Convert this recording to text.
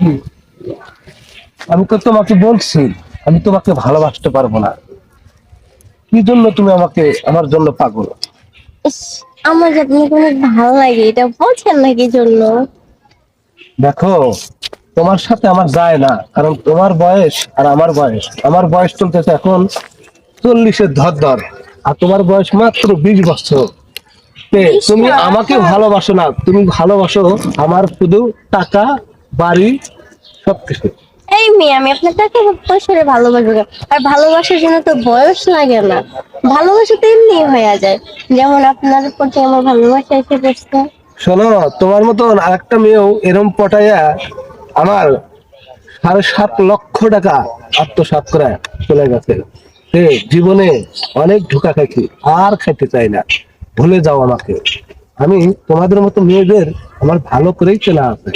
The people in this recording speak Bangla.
কি? আমি তো তোমাকে বলছি আমি তোমাকে ভালোবাসতে পারবো না। কি জন্য তুমি আমাকে আমার জন্য পাগল? ইস, আমার যে আপনাকে অনেক ভালো লাগে, এটা বলছেন না কি জন্য? দেখো, তোমার সাথে আমার যায় না, কারণ তোমার বয়স আর আমার বয়স চলতেছে এখন 40-এর ধর, আর তোমার বয়স মাত্র 20 বছর। ইস তুমি না, আমাকে আচ্ছা। ভালোবাসো না, তুমি ভালোবাসো আমার শুধু টাকা, বাড়ি, সবকিছু। এই মেয়ে, আমি আপনার টাকা পয়সারে ভালোবাসবো কেন? আর ভালোবাসার জন্য তো বয়স লাগে না, ভালোবাসা তো এমনি হয়ে যায়। যেমন আপনার প্রতি আমার ভালোবাসা এসে পড়ছে। শোনো, তোমার মতন আরেকটা মেয়েও এরম পটাইয়া আমার 7.5 লক্ষ টাকা আত্মসাৎ করে চলে গেছে। জীবনে অনেক ধোঁকা খাইছি, আর খাইতে চাই না। ভুলে যাও আমাকে। আমি তোমাদের মতো মেয়েদের আমার ভালো করেই চেনা আছে।